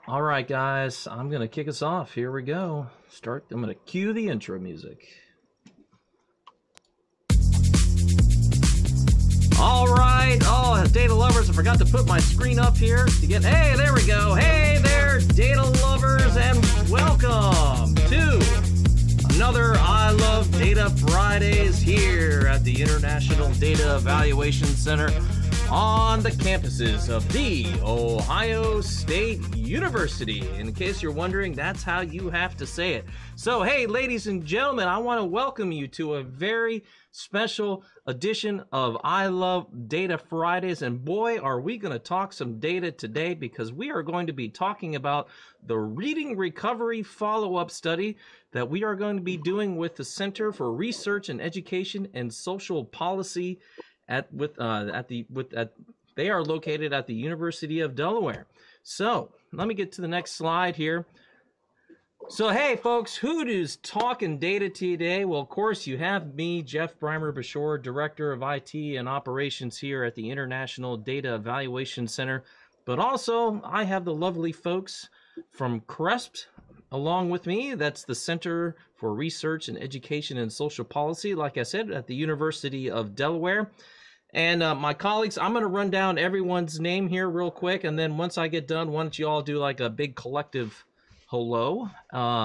All right, guys, I'm going to kick us off. Here we go. I'm going to cue the intro music. All right. Oh, data lovers, I forgot to put my screen up here to get. Hey, there we go. Hey there, data lovers, and welcome to another I Love Data Fridays here at the International Data Evaluation Center on the campuses of The Ohio State University. In case you're wondering, that's how you have to say it. So, hey, ladies and gentlemen, I want to welcome you to a very special edition of I Love Data Fridays. And boy, are we going to talk some data today, because we are going to be talking about the reading recovery follow-up study that we are going to be doing with the Center for Research and Education and Social Policy they are located at the University of Delaware. So let me get to the next slide here. So hey folks, who is talking data today? Well, of course you have me, Jeff Breimer-Bashore, Director of IT and Operations here at the International Data Evaluation Center. But also I have the lovely folks from CRESP along with me. That's the Center for Research and Education and Social Policy, like I said, at the University of Delaware. And my colleagues, I'm going to run down everyone's name here real quick, and then once I get done, why don't you all do like a big collective hello.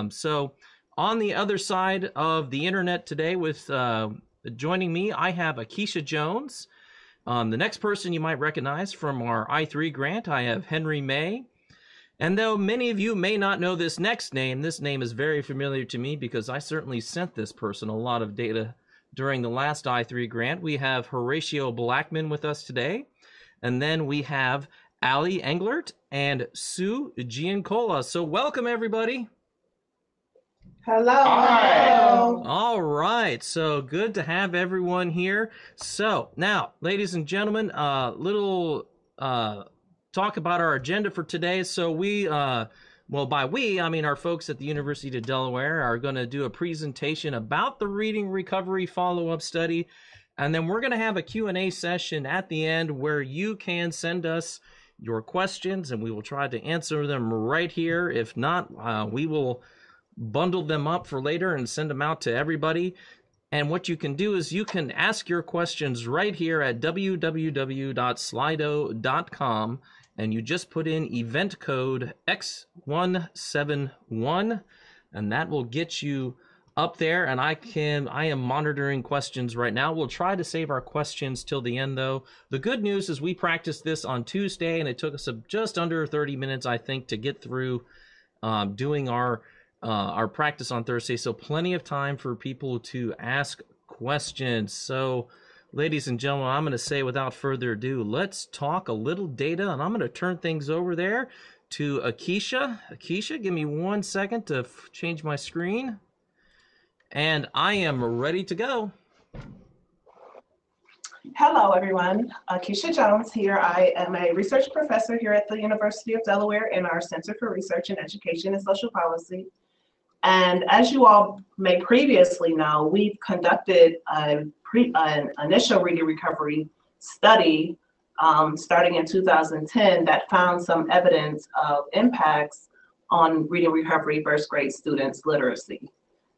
So on the other side of the internet today with joining me, I have Keisha Jones. The next person you might recognize from our I3 grant, I have Henry May. And though many of you may not know this name is very familiar to me because I certainly sent this person a lot of data during the last I3 grant. We have Horatio Blackman with us today. And then we have Ali Englert and Sue Giancola. So welcome, everybody. Hello. Hi. All right. So good to have everyone here. So now, ladies and gentlemen, little talk about our agenda for today. So we, well, by we, I mean our folks at the University of Delaware are going to do a presentation about the reading recovery follow-up study. And then we're going to have a Q&A session at the end where you can send us your questions and we will try to answer them right here. If not, we will bundle them up for later and send them out to everybody. And what you can do is you can ask your questions right here at www.slido.com. And you just put in event code X171, and that will get you up there. And I am monitoring questions right now. We'll try to save our questions till the end, though. The good news is we practiced this on Tuesday, and it took us just under 30 minutes, I think, to get through doing our practice on Thursday. So plenty of time for people to ask questions. So ladies and gentlemen, I'm going to say without further ado, let's talk a little data, and I'm going to turn things over there to Keisha. Keisha, give me 1 second to change my screen, and I am ready to go. Hello, everyone. Keisha Jones here. I am a research professor here at the University of Delaware in our Center for Research and Education and Social Policy. And as you all may previously know, we've conducted an initial reading recovery study starting in 2010 that found some evidence of impacts on reading recovery first grade students' literacy.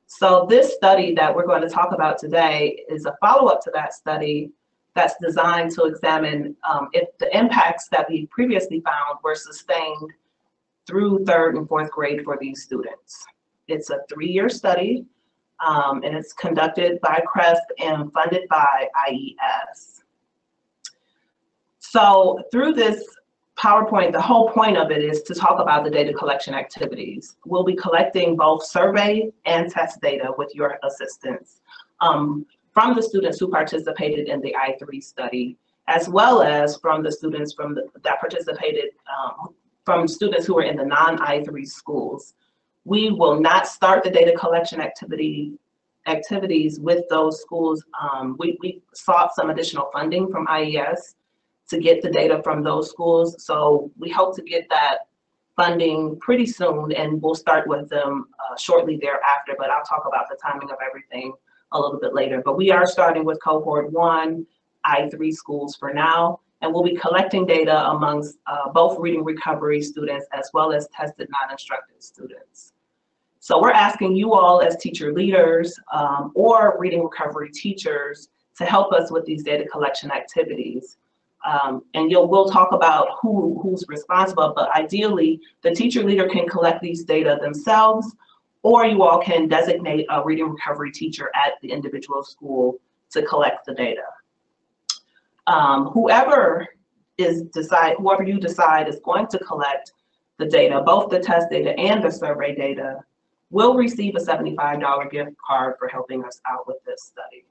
So this study that we're going to talk about today is a follow-up to that study that's designed to examine if the impacts that we previously found were sustained through third and fourth grade for these students. It's a 3-year study, and it's conducted by CRESP and funded by IES. So through this PowerPoint, the whole point of it is to talk about the data collection activities. We'll be collecting both survey and test data with your assistance from the students who participated in the I3 study, as well as from the students that participated, from students who were in the non-I3 schools. We will not start the data collection activities with those schools. We sought some additional funding from IES to get the data from those schools. So we hope to get that funding pretty soon, and we'll start with them shortly thereafter, but I'll talk about the timing of everything a little bit later. But we are starting with cohort 1, I3 schools for now, and we'll be collecting data amongst both reading recovery students as well as tested non-instructed students. So we're asking you all as teacher leaders or reading recovery teachers to help us with these data collection activities. And we'll talk about who's responsible, but ideally the teacher leader can collect these data themselves, or you all can designate a reading recovery teacher at the individual school to collect the data. Whoever you decide is going to collect the data, both the test data and the survey data, will receive a $75 gift card for helping us out with this study.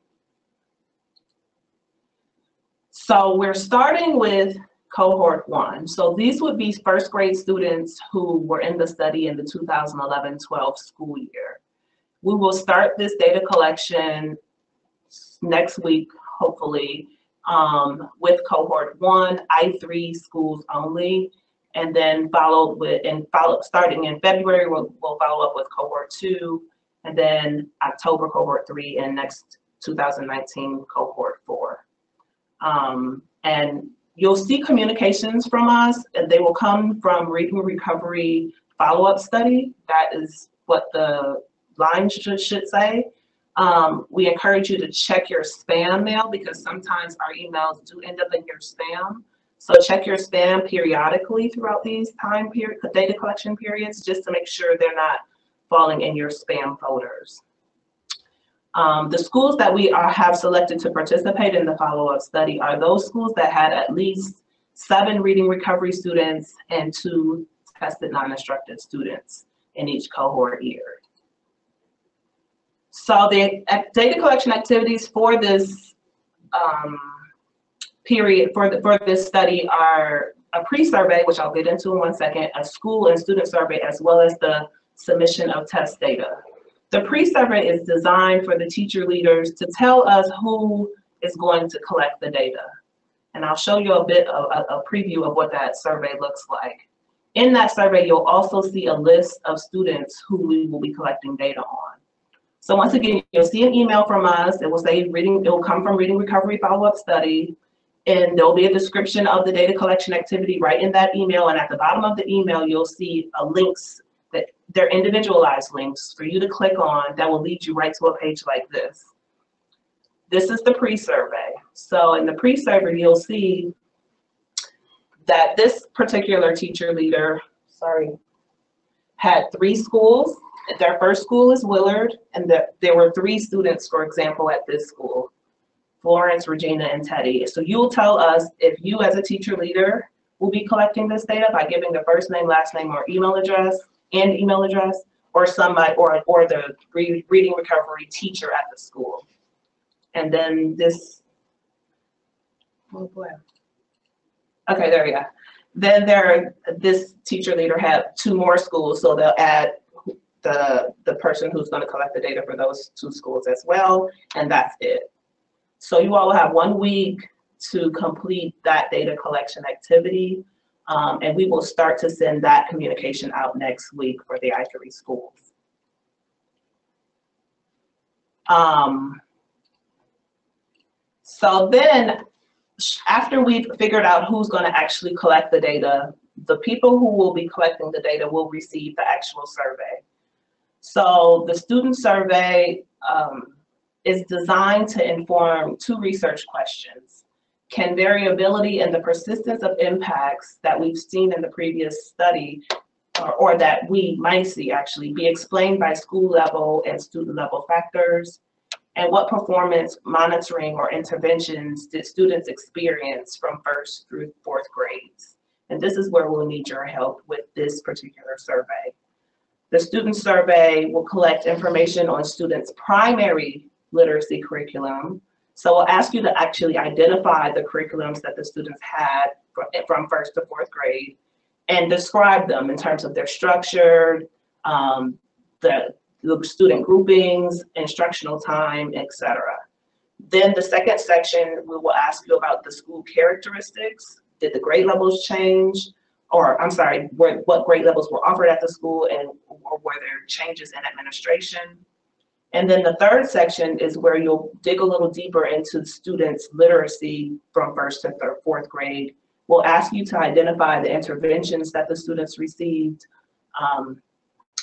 So we're starting with cohort 1. So these would be first grade students who were in the study in the 2011-12 school year. We will start this data collection next week, hopefully, with cohort 1, I3 schools only, and then starting in February, we'll follow up with cohort 2, and then October cohort 3, and next 2019 cohort 4. And you'll see communications from us, and they will come from Reading Recovery Follow-Up Study. That is what the line should say. We encourage you to check your spam mail because sometimes our emails do end up in your spam. So check your spam periodically throughout these data collection periods, just to make sure they're not falling in your spam folders. The schools that we have selected to participate in the follow-up study are those schools that had at least 7 reading recovery students and 2 tested non-instructed students in each cohort year. So the data collection activities for this period, for this study, are a pre-survey, which I'll get into in one second, a school and student survey, as well as the submission of test data. The pre-survey is designed for the teacher leaders to tell us who is going to collect the data. And I'll show you a bit of a preview of what that survey looks like. In that survey, you'll also see a list of students who we will be collecting data on. So once again, you'll see an email from us. It will say it will come from Reading Recovery Follow-Up Study, and there'll be a description of the data collection activity right in that email. And at the bottom of the email, you'll see links that they're individualized links for you to click on that will lead you right to a page like this. This is the pre-survey. So in the pre-survey, you'll see that this particular teacher leader, had 3 schools. Their first school is Willard, and there were 3 students, for example, at this school: Florence, Regina, and Teddy. So you'll tell us if you as a teacher leader will be collecting this data by giving the first name, last name, or email address, or somebody, or the reading recovery teacher at the school. And then this, oh boy. Okay, there we go. Then this teacher leader had 2 more schools, so they'll add the person who's going to collect the data for those 2 schools as well, and that's it. So you all will have 1 week to complete that data collection activity, and we will start to send that communication out next week for the I3 schools. So then, after we've figured out who's going to actually collect the data, the people who will be collecting the data will receive the actual survey. So the student survey is designed to inform 2 research questions. Can variability and the persistence of impacts that we've seen in the previous study, or that we might see actually, be explained by school level and student level factors? And what performance monitoring or interventions did students experience from 1st through 4th grades? And this is where we'll need your help with this particular survey. The student survey will collect information on students' primary literacy curriculum. So we'll ask you to actually identify the curriculums that the students had from 1st to 4th grade and describe them in terms of their structure, the student groupings, instructional time, etc. Then the second section, we will ask you about the school characteristics. Did the grade levels change? Or I'm sorry, what grade levels were offered at the school, and or were there changes in administration? And then the third section is where you'll dig a little deeper into students' literacy from first to fourth grade. We'll ask you to identify the interventions that the students received,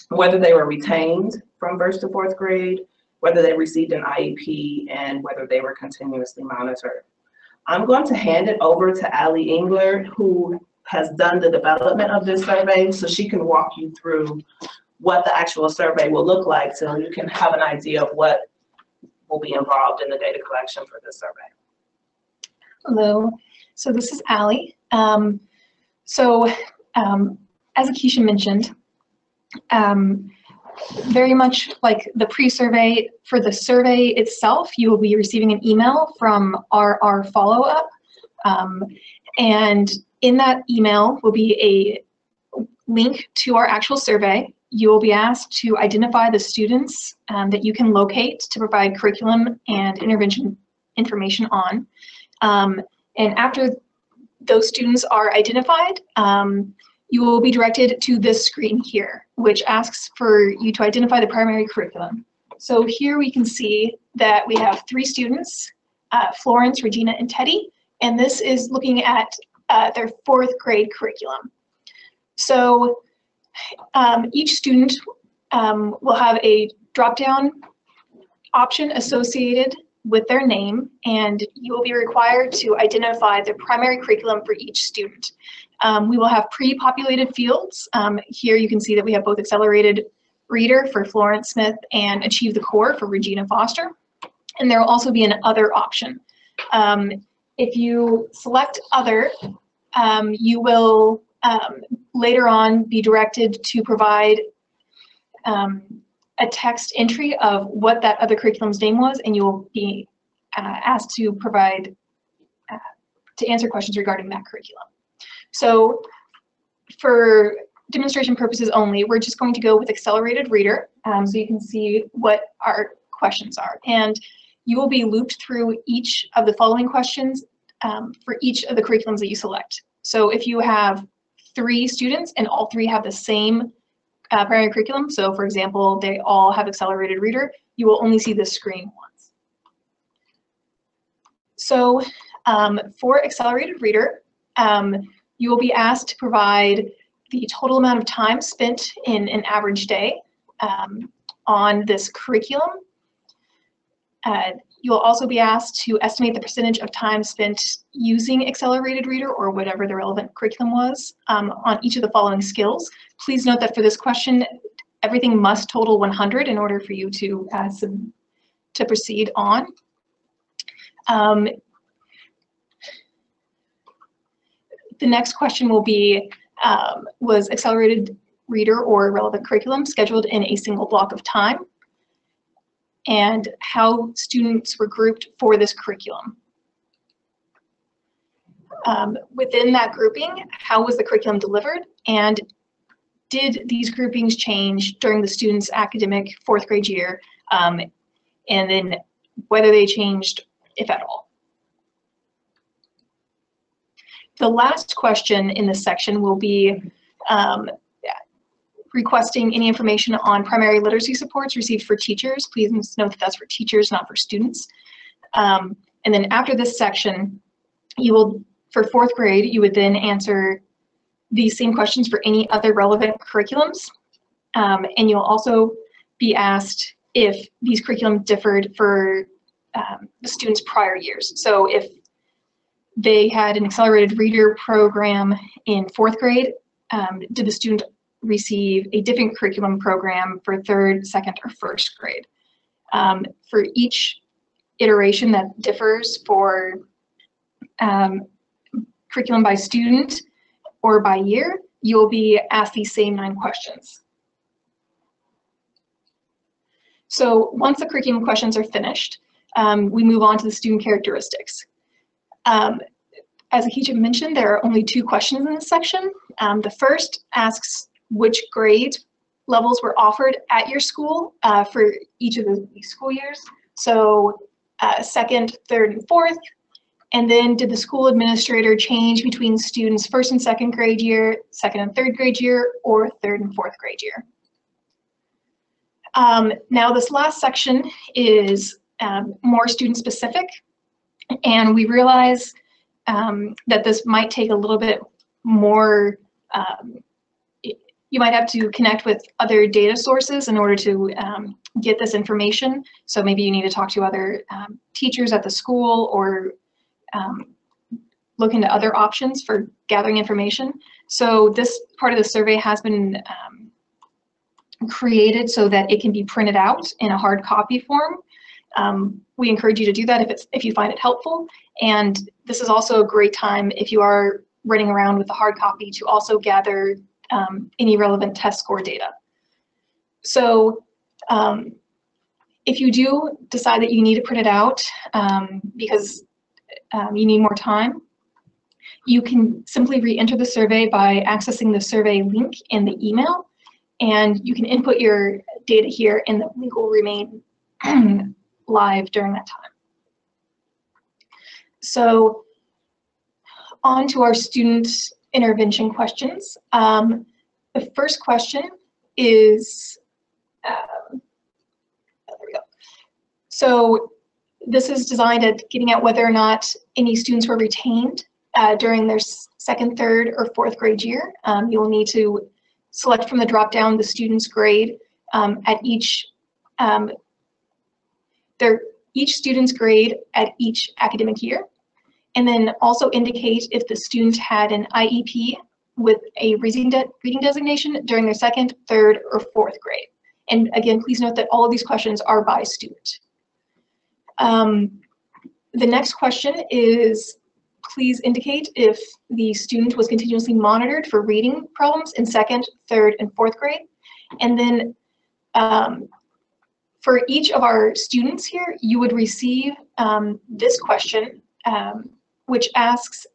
whether they were retained from first to fourth grade, whether they received an IEP, and whether they were continuously monitored. I'm going to hand it over to Allie Engler, who has done the development of this survey, so she can walk you through what the actual survey will look like so you can have an idea of what will be involved in the data collection for this survey. Hello, so this is Allie. As Keisha mentioned, very much like the pre-survey, for the survey itself, you will be receiving an email from our follow-up. And in that email will be a link to our actual survey. You will be asked to identify the students that you can locate to provide curriculum and intervention information on. And after those students are identified, you will be directed to this screen here, which asks for you to identify the primary curriculum. So here we can see that we have 3 students, Florence, Regina, and Teddy, and this is looking at their 4th grade curriculum. So each student will have a drop-down option associated with their name, and you will be required to identify the primary curriculum for each student. We will have pre-populated fields. Here you can see that we have both Accelerated Reader for Florence Smith and Achieve the Core for Regina Foster. And there will also be an Other option. If you select Other, you will later on be directed to provide a text entry of what that other curriculum's name was, and you will be asked to provide, to answer questions regarding that curriculum. So for demonstration purposes only, we're just going to go with Accelerated Reader, so you can see what our questions are. And you will be looped through each of the following questions for each of the curriculums that you select. So if you have 3 students and all 3 have the same primary curriculum, so for example, they all have Accelerated Reader, you will only see this screen once. So for Accelerated Reader, you will be asked to provide the total amount of time spent in an average day on this curriculum. You'll also be asked to estimate the percentage of time spent using Accelerated Reader or whatever the relevant curriculum was on each of the following skills. Please note that for this question, everything must total 100 in order for you to proceed on. The next question will be, was Accelerated Reader or relevant curriculum scheduled in a single block of time? And how students were grouped for this curriculum. Within that grouping, how was the curriculum delivered? And did these groupings change during the student's academic 4th grade year? And then whether they changed, if at all. The last question in this section will be requesting any information on primary literacy supports received for teachers. Please note that that's for teachers, not for students. And then after this section, you will, for 4th grade, you would then answer these same questions for any other relevant curriculums. And you'll also be asked if these curriculums differed for the students' prior years. So if they had an Accelerated Reader program in 4th grade, did the student receive a different curriculum program for 3rd, 2nd, or 1st grade? For each iteration that differs for curriculum by student or by year, you'll be asked these same 9 questions. So once the curriculum questions are finished, we move on to the student characteristics. As Keisha mentioned, there are only 2 questions in this section. The first asks which grade levels were offered at your school for each of the school years. So 2nd, 3rd, and 4th. And then did the school administrator change between students' 1st and 2nd grade year, 2nd and 3rd grade year, or 3rd and 4th grade year? Now this last section is more student specific, and we realize that this might take a little bit more, you might have to connect with other data sources in order to get this information. So maybe you need to talk to other teachers at the school, or look into other options for gathering information. So this part of the survey has been created so that it can be printed out in a hard copy form. We encourage you to do that if you find it helpful. And this is also a great time, if you are running around with the hard copy, to also gather any relevant test score data. So if you do decide that you need to print it out because you need more time, you can simply re-enter the survey by accessing the survey link in the email, and you can input your data here, and the link will remain live during that time. So on to our student intervention questions. The first question is, there we go. So this is designed at getting at whether or not any students were retained during their second, third, or fourth grade year. You will need to select from the drop-down the student's grade at each student's grade at each academic year, and then also indicate if the student had an IEP with a reading designation during their second, third, or fourth grade. And again, please note that all of these questions are by student. The next question is, please indicate if the student was continuously monitored for reading problems in second, third, and fourth grade. And then for each of our students here, you would receive this question, which asks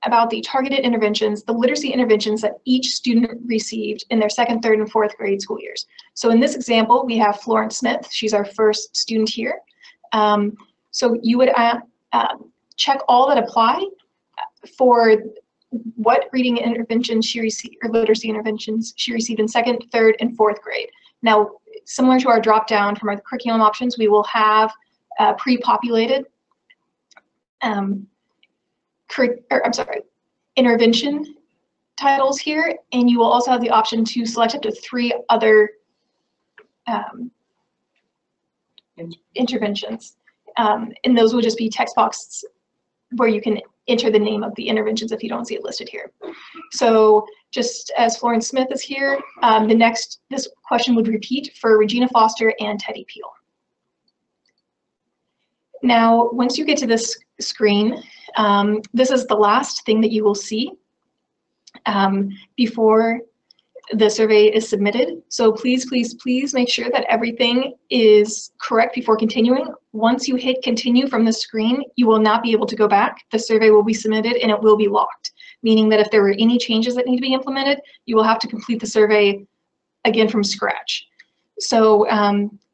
about the targeted interventions, the literacy interventions that each student received in their second, third, and fourth grade school years. So in this example, we have Florence Smith. She's our first student here. So you would check all that apply for what reading interventions she received, or literacy interventions she received in second, third, and fourth grade. Now, similar to our drop-down from our curriculum options, we will have pre-populated intervention titles here, and you will also have the option to select up to 3 other interventions. And those will just be text boxes where you can enter the name of the interventions if you don't see it listed here. So just as Florence Smith is here, this question would repeat for Regina Foster and Teddy Peel. Now, once you get to this screen, this is the last thing that you will see before the survey is submitted. So please, please, please make sure that everything is correct before continuing. Once you hit continue from the screen, you will not be able to go back. The survey will be submitted and it will be locked, meaning that if there were any changes that need to be implemented, you will have to complete the survey again from scratch. So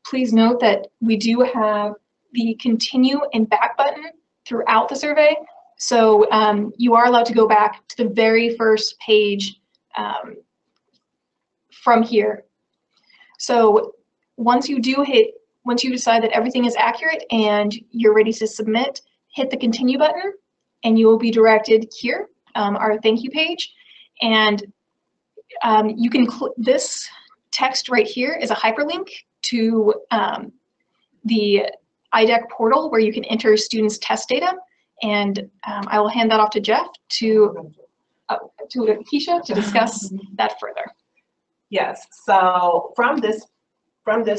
please note that we do have the continue and back button throughout the survey. So you are allowed to go back to the very first page from here. So once you decide that everything is accurate and you're ready to submit, hit the continue button and you will be directed here, our thank you page. And you can this text right here is a hyperlink to the IDEC portal where you can enter students' test data. And I will hand that off to Jeff to Keisha to discuss that further. Yes, so from this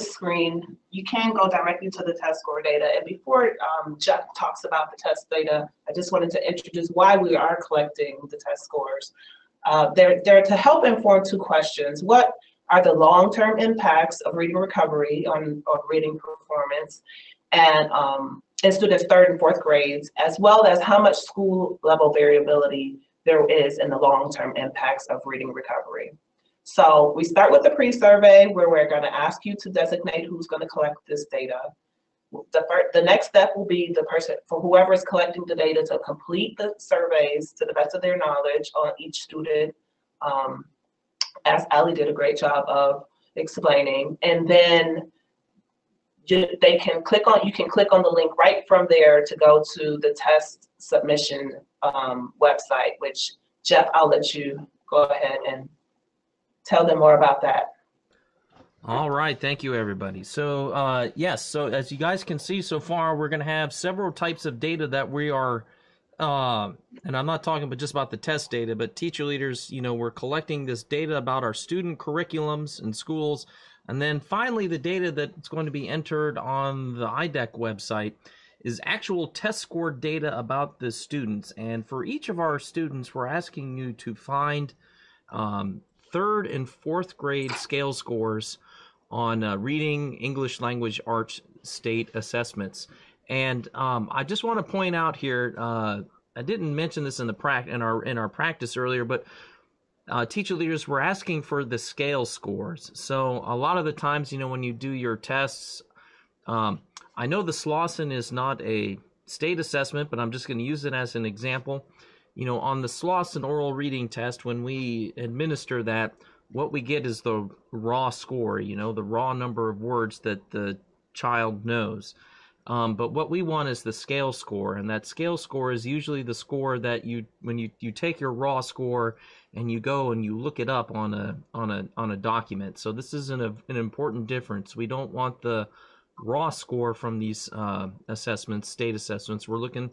screen, you can go directly to the test score data. And before Jeff talks about the test data, I just wanted to introduce why we are collecting the test scores. They're to help inform 2 questions. What are the long-term impacts of reading recovery on reading performance and in students' 3rd and 4th grades, as well as how much school level variability there is in the long-term impacts of reading recovery. So we start with the pre-survey where we're going to ask you to designate who's going to collect this data. The next step will be the person, for whoever is collecting the data, to complete the surveys to the best of their knowledge on each student, as Ali did a great job of explaining, and then you can click on the link right from there to go to the test submission website, which Jeff, I'll let you go ahead and tell them more about that. All right, thank you, everybody. So, yes, so as you guys can see so far, we're going to have several types of data that we are, and I'm not talking just about the test data, but teacher leaders, we're collecting this data about our student curriculums in schools, and then finally the data that's going to be entered on the IDEC website is actual test score data about the students. And for each of our students, we're asking you to find third and fourth grade scale scores on reading, English language arts state assessments. And I just want to point out here, I didn't mention this in our practice earlier, but teacher leaders were asking for the scale scores. So a lot of the times, when you do your tests, I know the Slauson is not a state assessment, but I'm just going to use it as an example. On the Slauson oral reading test, when we administer that, what we get is the raw score, the raw number of words that the child knows. But what we want is the scale score, and that scale score is usually the score that when you take your raw score and you go and you look it up on a document. So this is an important difference. We don't want the raw score from these assessments, state assessments. We're looking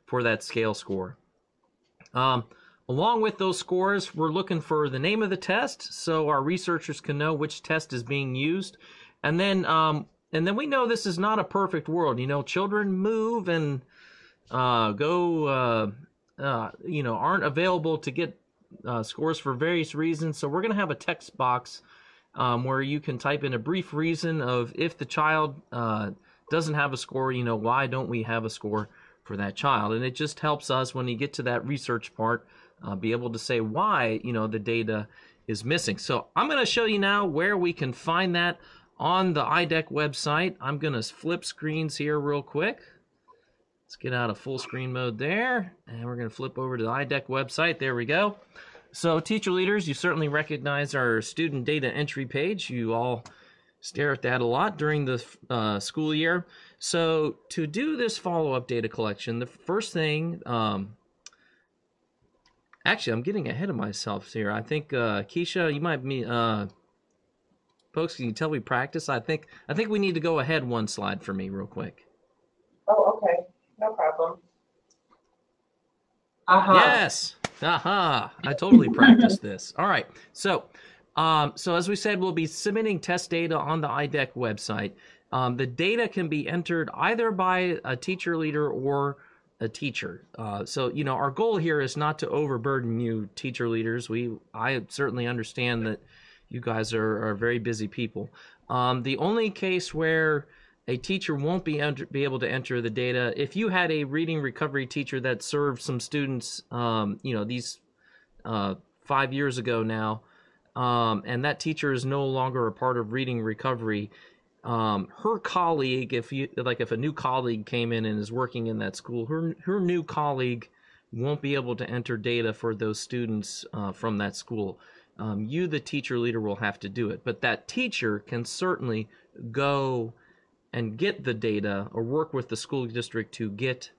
for that scale score. Along with those scores, we're looking for the name of the test so our researchers can know which test is being used. And then we know this is not a perfect world. Children move and aren't available to get scores for various reasons. So we're going to have a text box where you can type in a brief reason of if the child doesn't have a score, why don't we have a score for that child? And it just helps us when you get to that research part, be able to say why, the data is missing. So I'm going to show you now where we can find that on the IDEC website. I'm going to flip screens here real quick. Let's get out of full screen mode there, and we're going to flip over to the IDEC website. There we go. So teacher leaders, you certainly recognize our student data entry page. You all stare at that a lot during the school year. So to do this follow-up data collection, the first thing, actually, I'm getting ahead of myself here. I think Keisha, you might be, folks, can you tell we practice? I think we need to go ahead one slide for me real quick. Oh, okay, no problem. Yes. I totally practiced this. All right. So as we said, we'll be submitting test data on the IDEC website. The data can be entered either by a teacher leader or a teacher. So our goal here is not to overburden you teacher leaders. I certainly understand that you guys are very busy people. The only case where a teacher won't be able to enter the data, if you had a reading recovery teacher that served some students, these 5 years ago now, and that teacher is no longer a part of reading recovery, her colleague, if a new colleague came in and is working in that school, her new colleague won't be able to enter data for those students from that school. You, the teacher leader, will have to do it, but that teacher can certainly go and get the data or work with the school district to get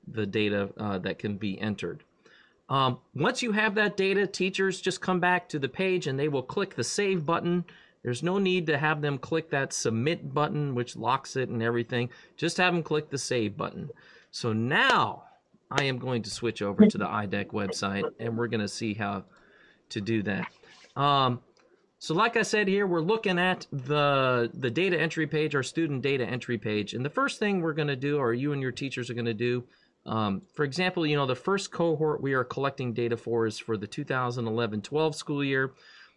the data that can be entered. Once you have that data, teachers just come back to the page and they will click the save button. There's no need to have them click that submit button, which locks it and everything. Just have them click the save button. So now I am going to switch over to the IDEC website and we're going to see how to do that. So like I said here, we're looking at the data entry page, our student data entry page. And the first thing we're going to do, or you and your teachers are going to do, for example, the first cohort we are collecting data for is for the 2011-12 school year.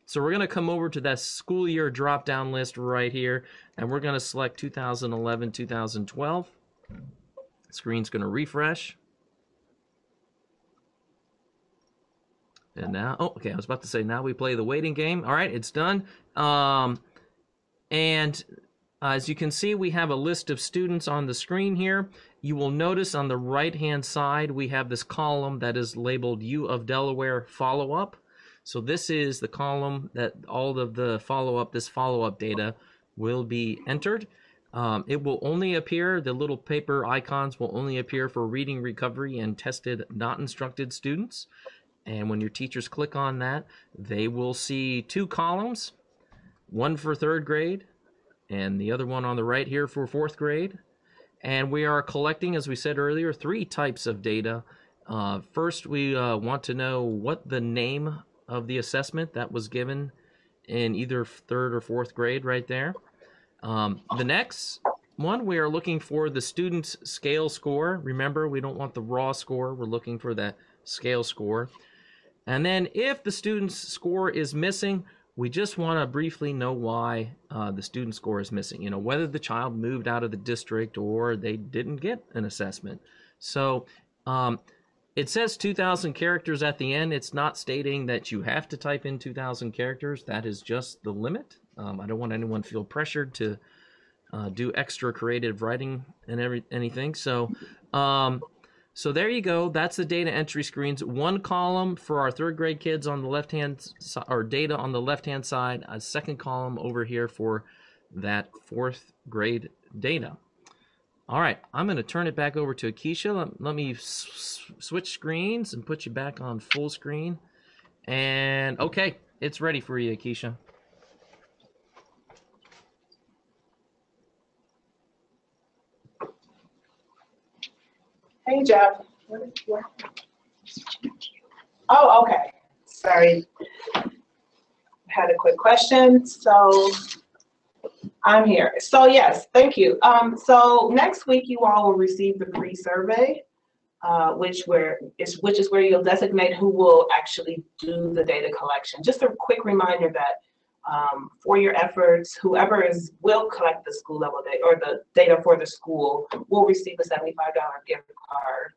So we're going to come over to that school year drop-down list right here, and we're going to select 2011-2012. Screen's going to refresh. And now, okay, I was about to say, now we play the waiting game. All right, it's done. And as you can see, we have a list of students on the screen here. You will notice on the right-hand side, we have this column that is labeled U of Delaware follow-up. So this is the column that all of the follow-up data will be entered. It will only appear, the little paper icons will only appear for reading recovery and tested, not instructed students. And when your teachers click on that, they will see 2 columns, one for 3rd grade and the other one on the right here for 4th grade. And we are collecting, as we said earlier, 3 types of data. First, we want to know what the name of the assessment that was given in either 3rd or 4th grade right there. The next one, we are looking for the student's scale score. Remember, we don't want the raw score. We're looking for that scale score. And then if the student's score is missing, we just want to briefly know why the student score is missing. You know, whether the child moved out of the district or they didn't get an assessment. So it says 2,000 characters at the end. It's not stating that you have to type in 2,000 characters. That is just the limit. I don't want anyone to feel pressured to do extra creative writing and anything. So so there you go. That's the data entry screens. One column for our 3rd grade kids on the left-hand side, or data on the left-hand side. A second column over here for that 4th grade data. All right, I'm going to turn it back over to Keisha. Let me switch screens and put you back on full screen. And okay, it's ready for you, Keisha. Hey, Jeff. Oh, okay. Sorry. Had a quick question. So I'm here. So yes, thank you. So next week you all will receive the pre-survey, which is where you'll designate who will actually do the data collection. Just a quick reminder that for your efforts, whoever will collect the school level data or the data for the school will receive a $75 gift card.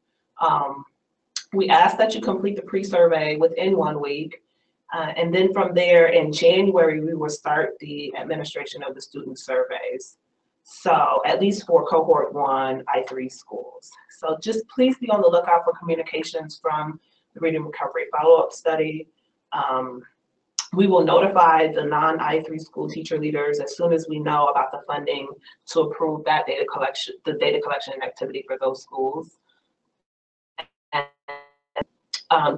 We ask that you complete the pre-survey within 1 week. And then from there in January, we will start the administration of the student surveys. So at least for cohort 1, I3 schools. So just please be on the lookout for communications from the Reading Recovery Follow-Up Study. We will notify the non-I3 school teacher leaders as soon as we know about the funding to approve that data collection, the data collection activity for those schools. And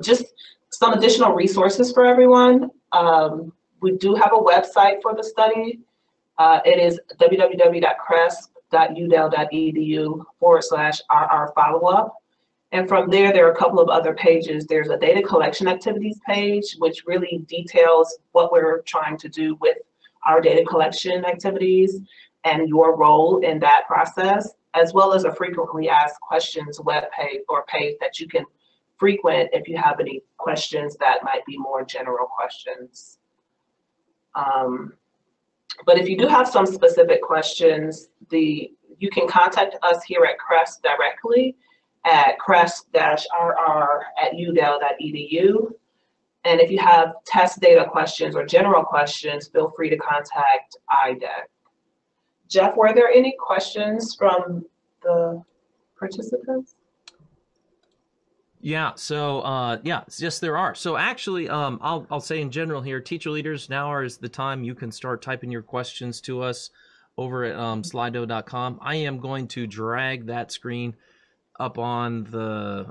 just some additional resources for everyone. We do have a website for the study. It is www.cresp.udel.edu/RR follow-up. And from there, there are a couple of other pages. There's a data collection activities page, which really details what we're trying to do with our data collection activities and your role in that process, as well as a frequently asked questions web page or page that you can frequent if you have any questions that might be more general questions. But if you do have some specific questions, you can contact us here at CRESP directly at cresp-rr@udel.edu. And if you have test data questions or general questions, feel free to contact IDEC. Jeff, were there any questions from the participants? Yeah, so yes, there are. So actually, I'll say in general here, teacher leaders, now is the time you can start typing your questions to us over at slido.com. I am going to drag that screen up on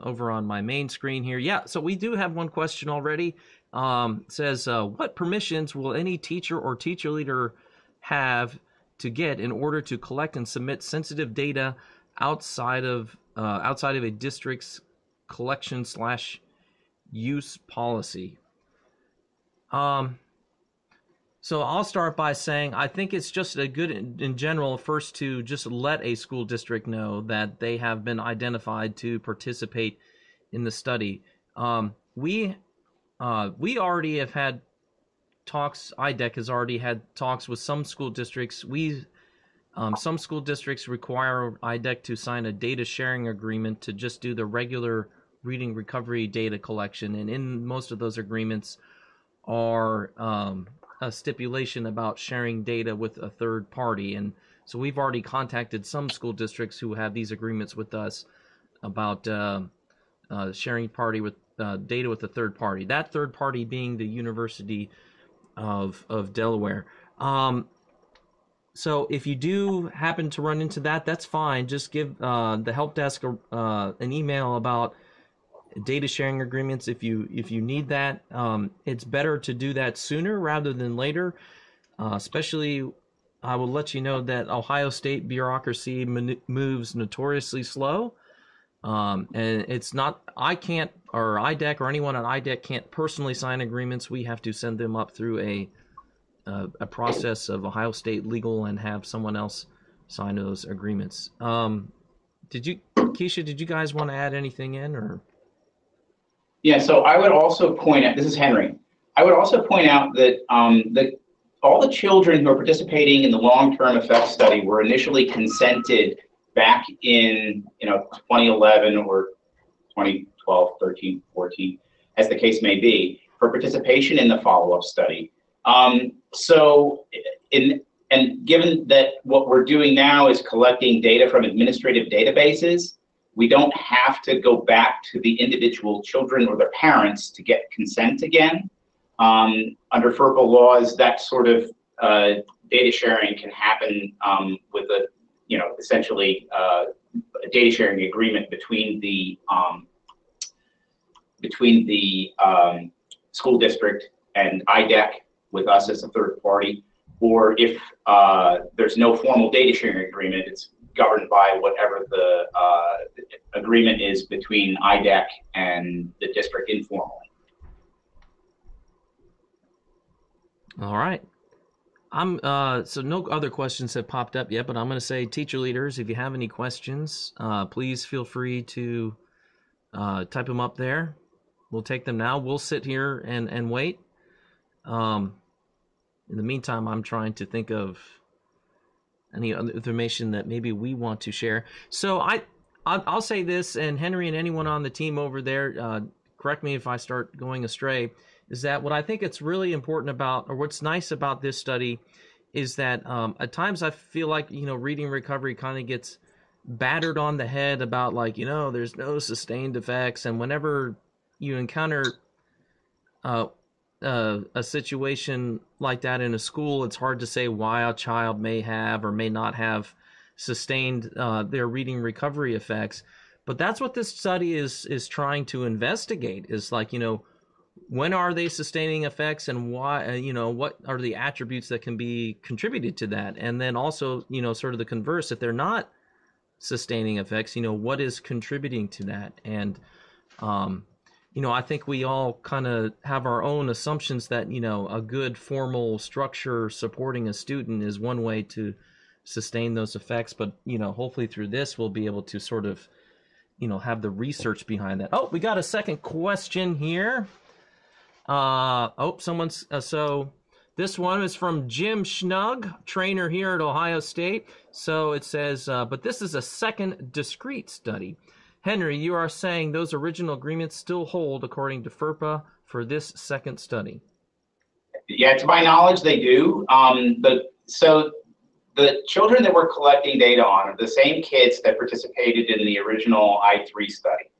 over on my main screen here. Yeah, so we do have one question already. It says, what permissions will any teacher or teacher leader have to get in order to collect and submit sensitive data outside of a district's collection/use policy? So I'll start by saying I think it's just a good, in general, first to just let a school district know that they have been identified to participate in the study. We already have had talks. IDEC has already had talks with some school districts. Some school districts require IDEC to sign a data sharing agreement to just do the regular reading recovery data collection, and in most of those agreements are a stipulation about sharing data with a third party. And so we've already contacted some school districts who have these agreements with us about sharing data with a third party. That third party being the University of Delaware. So if you do happen to run into that, that's fine. Just give the help desk an email about data sharing agreements if you need that. It's better to do that sooner rather than later. Especially, I will let you know that Ohio State bureaucracy moves notoriously slow. And it's not, I can't, or IDEC or anyone at IDEC can't personally sign agreements. We have to send them up through a process of Ohio State legal and have someone else sign those agreements. Keisha, did you guys want to add anything in, or? Yeah, so I would also point out, this is Henry. I would also point out that all the children who are participating in the long-term effects study were initially consented back in 2011 or 2012, 13, 14, as the case may be, for participation in the follow-up study. And given that what we're doing now is collecting data from administrative databases, we don't have to go back to the individual children or their parents to get consent again. Under FERPA laws, that sort of data sharing can happen with a, essentially a data sharing agreement between the school district and IDEC with us as a third party, or if there's no formal data sharing agreement, it's governed by whatever the agreement is between IDEC and the district informally. All right. So no other questions have popped up yet, but I'm going to say, teacher leaders, if you have any questions, please feel free to type them up there. We'll take them now. We'll sit here and wait. In the meantime, I'm trying to think of any other information that maybe we want to share. So I'll say this, and Henry and anyone on the team over there, correct me if I start going astray, is that what I think it's really important about, or what's nice about this study, is that at times I feel like, reading recovery kind of gets battered on the head about, like, there's no sustained effects. And whenever you encounter a situation like that in a school, it's hard to say why a child may have or may not have sustained their reading recovery effects. But that's what this study is trying to investigate, is like, when are they sustaining effects, and why, what are the attributes that can be contributed to that? And then also, sort of the converse, if they're not sustaining effects, what is contributing to that? And, I think we all kind of have our own assumptions that, a good formal structure supporting a student is one way to sustain those effects. But, hopefully through this, we'll be able to sort of, have the research behind that. Oh, we got a second question here. Someone's, so this one is from Jim Schnug, trainer here at Ohio State. So it says, but this is a second discrete study. Henry, you are saying those original agreements still hold according to FERPA for this second study? Yeah, to my knowledge, they do. So the children that we're collecting data on are the same kids that participated in the original I3 study.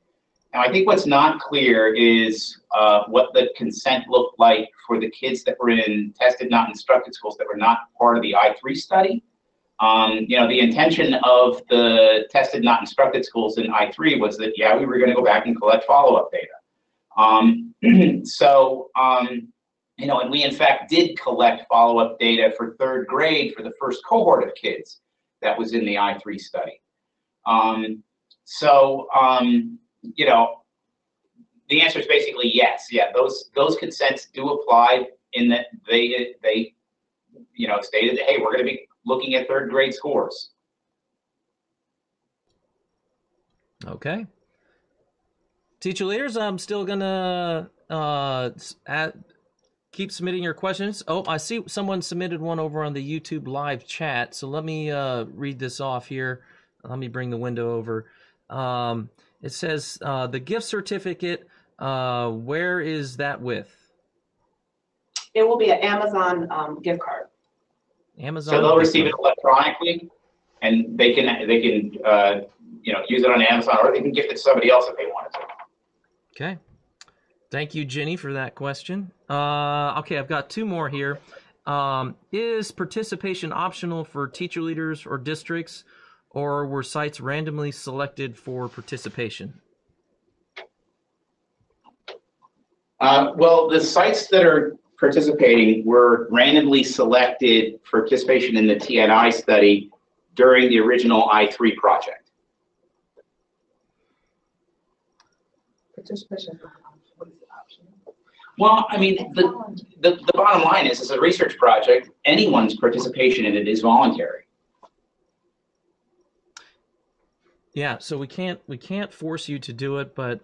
Now, I think what's not clear is what the consent looked like for the kids that were in tested, not instructed schools that were not part of the I3 study. The intention of the tested, not instructed schools in I3 was that, yeah, we were going to go back and collect follow-up data. And we in fact did collect follow-up data for third grade for the first cohort of kids that was in the I3 study. The answer is basically yes. Yeah, those consents do apply in that they stated that, hey, we're going to be looking at third grade scores. Okay. Teacher leaders, I'm still gonna keep submitting your questions. Oh, I see someone submitted one over on the YouTube live chat. So let me read this off here. Let me bring the window over. It says, the gift certificate, where is that with? It will be an Amazon gift card. Amazon. So they'll receive it electronically, and they can use it on Amazon, or they can gift it to somebody else if they wanted to. Okay. Thank you, Jenny, for that question. Okay, I've got two more here. Is participation optional for teacher leaders or districts, or were sites randomly selected for participation? Well, the sites that are participating were randomly selected for participation in the TNI study during the original I3 project. Participation. What is the option? Well, I mean, the bottom line is, as a research project, anyone's participation in it is voluntary. Yeah, so we can't force you to do it, but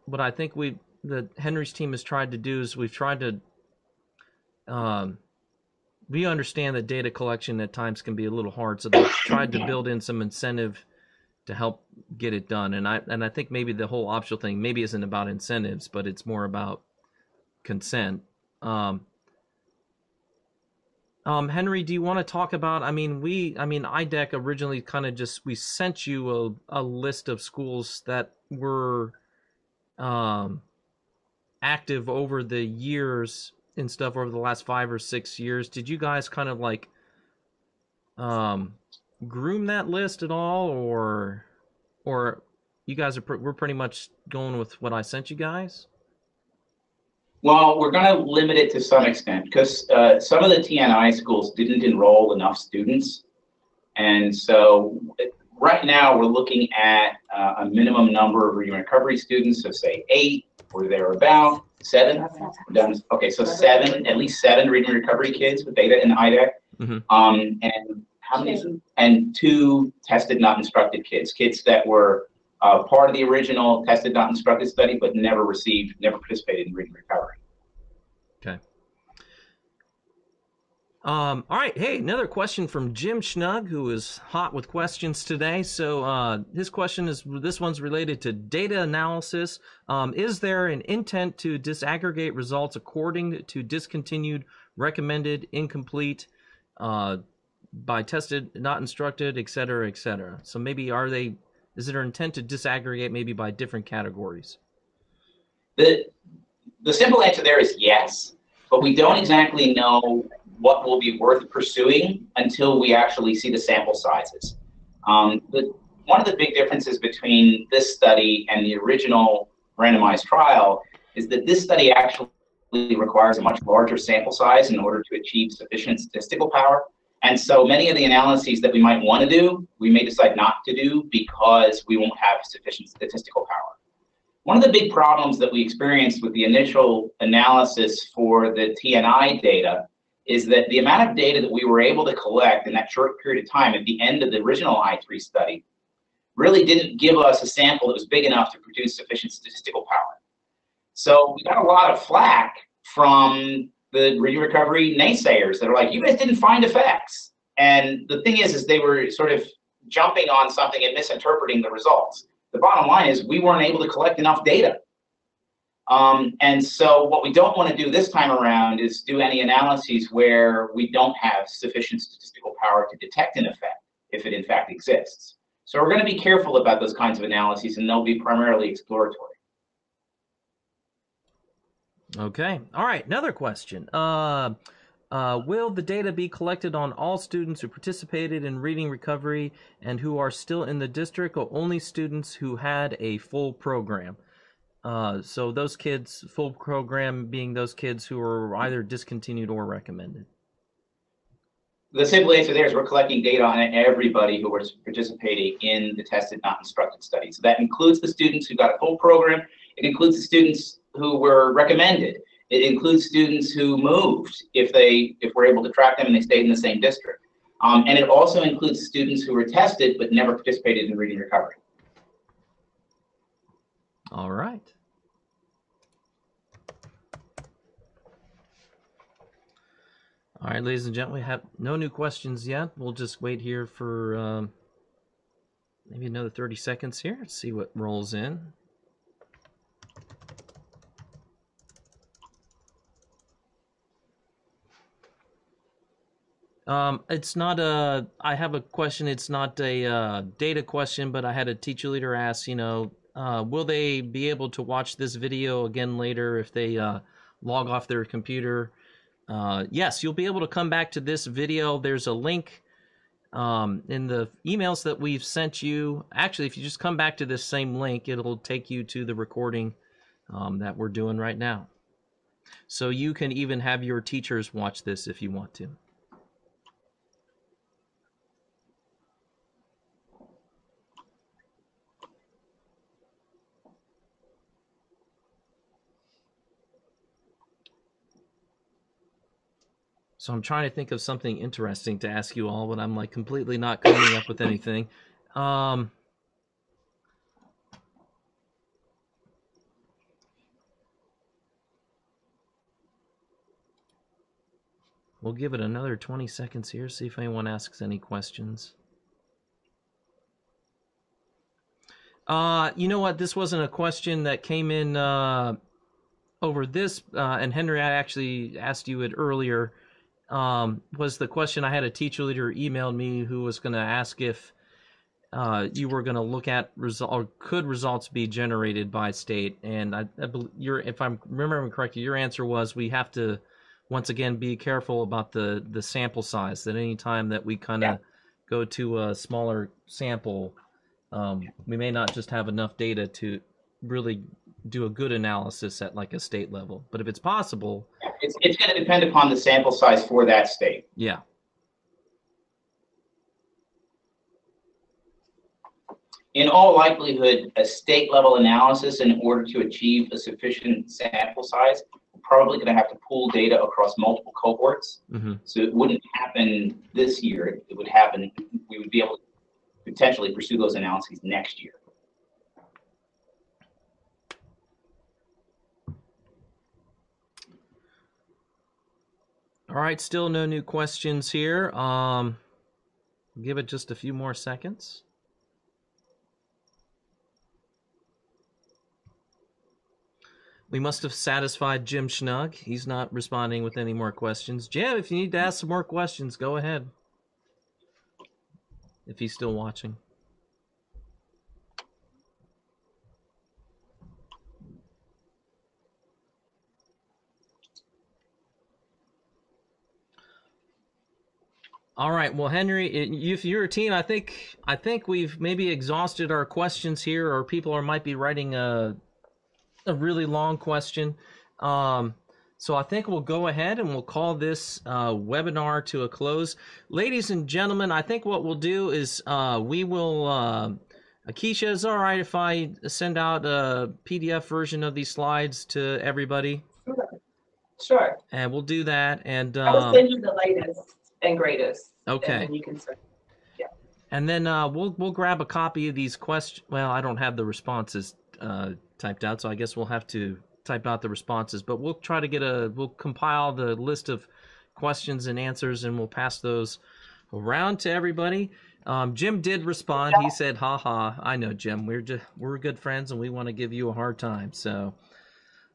what I think that Henry's team has tried to do is we've tried to we understand that data collection at times can be a little hard, so they've tried to build in some incentive to help get it done. And I think maybe the whole optional thing maybe isn't about incentives, but it's more about consent. Henry, do you want to talk about? IDEC originally kind of we sent you a list of schools that were active over the years and stuff over the last 5 or 6 years. Did you guys kind of like groom that list at all, or you guys we're pretty much going with what I sent you guys? Well, we're going to limit it to some extent because some of the TNI schools didn't enroll enough students. And so right now we're looking at a minimum number of reading recovery students, so say 8 or thereabout, 7. Okay, so 7, at least 7 reading recovery kids with data in IDEC. Mm-hmm. And how many? And 2 tested not instructed kids that were part of the original tested not instructed study, but never participated in reading recovery. Okay. All right. Hey, another question from Jim Schnug, who is hot with questions today. So his question this one's related to data analysis. Is there an intent to disaggregate results according to discontinued, recommended, incomplete, by tested, not instructed, et cetera, et cetera? So maybe is there intent to disaggregate maybe by different categories? The simple answer there is yes, but we don't exactly know what will be worth pursuing until we actually see the sample sizes. One of the big differences between this study and the original randomized trial is that this study actually requires a much larger sample size in order to achieve sufficient statistical power. And so many of the analyses that we might want to do, we may decide not to do because we won't have sufficient statistical power. One of the big problems that we experienced with the initial analysis for the TNI data is that the amount of data that we were able to collect in that short period of time at the end of the original I3 study really didn't give us a sample that was big enough to produce sufficient statistical power. So we got a lot of flack from the reading recovery naysayers that are like, you guys didn't find effects. And the thing is they were sort of jumping on something and misinterpreting the results. The bottom line is we weren't able to collect enough data. And so what we don't want to do this time around is do any analyses where we don't have sufficient statistical power to detect an effect, if it in fact exists. So we're going to be careful about those kinds of analyses, and they'll be primarily exploratory. Okay. All right. Another question. Will the data be collected on all students who participated in reading recovery and who are still in the district, or only students who had a full program? So those kids, full program being those kids who are either discontinued or recommended. The simple answer there is we're collecting data on everybody who was participating in the tested not instructed study. So that includes the students who got a full program. It includes the students who were recommended. It includes students who moved if we're able to track them and they stayed in the same district. And it also includes students who were tested but never participated in reading recovery. All right. All right, ladies and gentlemen, we have no new questions yet. We'll just wait here for maybe another 30 seconds here. Let's see what rolls in. It's not I have a question. It's not a data question, but I had a teacher leader ask, will they be able to watch this video again later if they log off their computer? Yes, you'll be able to come back to this video. There's a link in the emails that we've sent you. Actually, if you just come back to this same link, it'll take you to the recording that we're doing right now. So you can even have your teachers watch this if you want to. So I'm trying to think of something interesting to ask you all, but I'm like completely not coming up with anything. We'll give it another 20 seconds here, see if anyone asks any questions. You know what? This wasn't a question that came in over this, and Henry, I actually asked you it earlier. Was the question I had a teacher leader emailed me who was going to ask if you were going to look at or could results be generated by state, and if I'm remembering correctly, your answer was we have to once again be careful about the sample size. That any time that we kind of go to a smaller sample, we may not just have enough data to really do a good analysis at like a state level. But if it's possible, it's going to depend upon the sample size for that state. Yeah. In all likelihood, a state level analysis, in order to achieve a sufficient sample size, we're probably going to have to pool data across multiple cohorts. Mm-hmm. So it wouldn't happen this year. It would happen, we would be able to potentially pursue those analyses next year. All right, still no new questions here. Give it just a few more seconds. We must have satisfied Jim Schnug. He's not responding with any more questions. Jim, if you need to ask some more questions, go ahead. If he's still watching. All right. Well, Henry, if you're a team, I think we've maybe exhausted our questions here, or people might be writing a really long question. So I think we'll go ahead and we'll call this webinar to a close. Ladies and gentlemen, I think what we'll do is we will, Keisha, is it all right if I send out a PDF version of these slides to everybody? Sure. And we'll do that. And I will send you the latest and greatest. Okay. And then you can send. Yeah. And then we'll grab a copy of these questions. Well, I don't have the responses typed out, so I guess we'll have to type out the responses. But we'll try to we'll compile the list of questions and answers, and we'll pass those around to everybody. Jim did respond. He said, "Ha ha, I know, Jim. We're good friends, and we want to give you a hard time." So,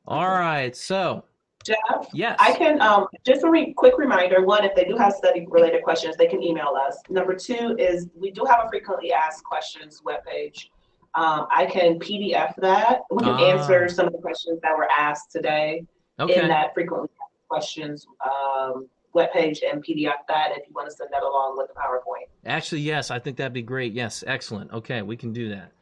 all right. So, Jeff, yes, I can just a quick reminder. One, if they do have study-related questions, they can email us. Number two is we do have a frequently asked questions webpage. I can PDF that. We can answer some of the questions that were asked today in that frequently asked questions webpage and PDF that if you want to send that along with the PowerPoint. Actually, yes, I think that'd be great. Yes, excellent. Okay, we can do that.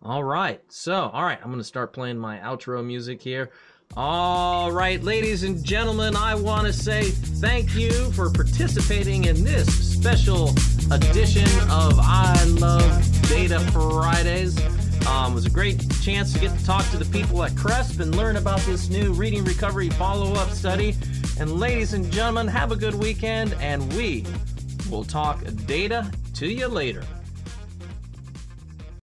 All right. So, all right, I'm going to start playing my outro music here. All right, ladies and gentlemen, I want to say thank you for participating in this special edition of I Love Data Fridays. It was a great chance to get to talk to the people at CRESP and learn about this new reading recovery follow-up study. And ladies and gentlemen, have a good weekend, and we will talk data to you later.